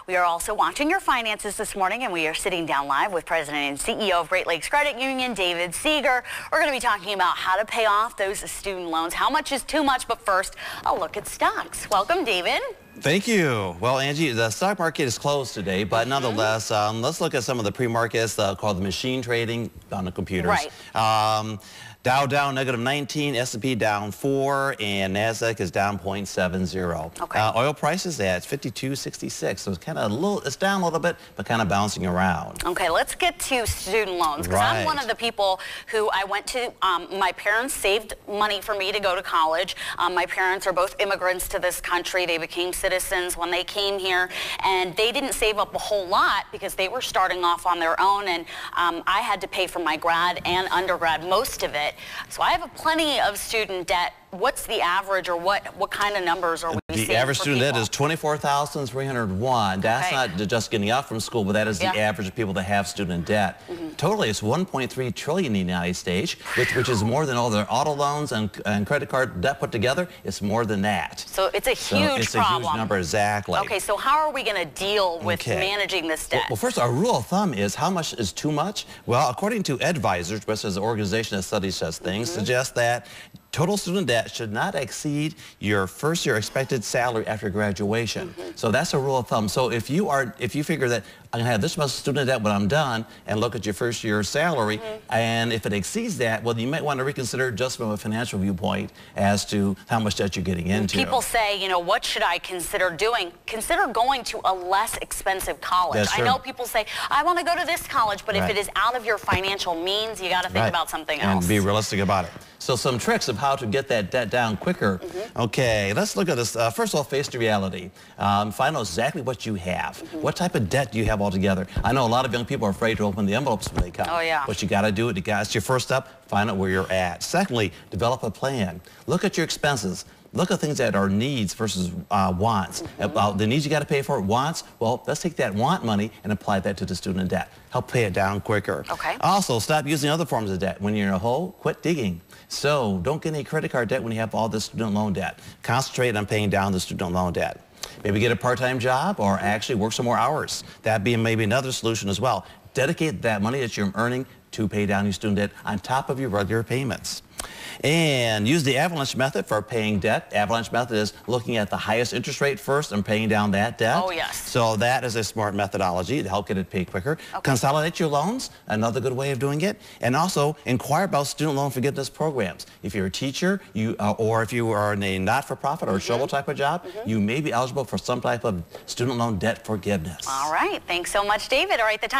We are also watching your finances this morning, and we are sitting down live with President and CEO of Great Lakes Credit Union, David Seeger. We're going to be talking about how to pay off those student loans. How much is too much? But first, a look at stocks. Welcome, David. Thank you. Well, Angie, the stock market is closed today, but nonetheless, let's look at some of the pre-markets called the machine trading on the computers. Right. Dow down -19, S&P down 4, and NASDAQ is down 0.70. Okay. Oil prices at 52.66, so it's kind of it's down a little bit, but kind of bouncing around. Okay, let's get to student loans, because I'm one of the people who I went to, my parents saved money for me to go to college. My parents are both immigrants to this country. They became citizens when they came here, and they didn't save up a whole lot because they were starting off on their own, and I had to pay for my grad and undergrad, most of it. So I have plenty of student debt. What's the average, or what kind of numbers are we seeing? The average student debt is $24,301. That's not just getting out from school, but that is the average of people that have student debt. Totally, it's $1.3 trillion in the United States, which is more than all their auto loans and credit card debt put together. It's more than that. So it's a huge problem. It's a huge number, exactly. Okay, so how are we going to deal with managing this debt? Well, first, our rule of thumb is how much is too much? Well, according to Advisors, which is an organization that studies such things, suggests that total student debt should not exceed your first year expected salary after graduation. So that's a rule of thumb. So if you figure that I'm going to have this much student debt when I'm done, and look at your first year's salary, and if it exceeds that, well, you might want to reconsider just from a financial viewpoint as to how much debt you're getting into. People say, you know, what should I consider doing? Consider going to a less expensive college. I know people say, I want to go to this college, but if it is out of your financial means, you got to think about something else. And be realistic about it. So some tricks of how to get that debt down quicker. Okay, let's look at this. First of all, face the reality. Find out exactly what you have. What type of debt do you have altogether? I know a lot of young people are afraid to open the envelopes when they come. Oh, yeah. But you got to do it. That's your first step. Find out where you're at. Secondly, develop a plan. Look at your expenses. Look at things that are needs versus wants. The needs you got to pay for, wants, well, let's take that want money and apply that to the student debt. Help pay it down quicker. Okay. Also, stop using other forms of debt. When you're in a hole, quit digging. So don't get any credit card debt when you have all this student loan debt. Concentrate on paying down the student loan debt. Maybe get a part-time job or actually work some more hours. That'd be maybe another solution as well. Dedicate that money that you're earning to pay down your student debt on top of your regular payments. And use the avalanche method for paying debt. Avalanche method is looking at the highest interest rate first and paying down that debt. Oh, yes. So that is a smart methodology to help get it paid quicker. Consolidate your loans, another good way of doing it. And also inquire about student loan forgiveness programs. If you're a teacher, or if you are in a not-for-profit or a shovel type of job, you may be eligible for some type of student loan debt forgiveness. All right. Thanks so much, David. All right, the time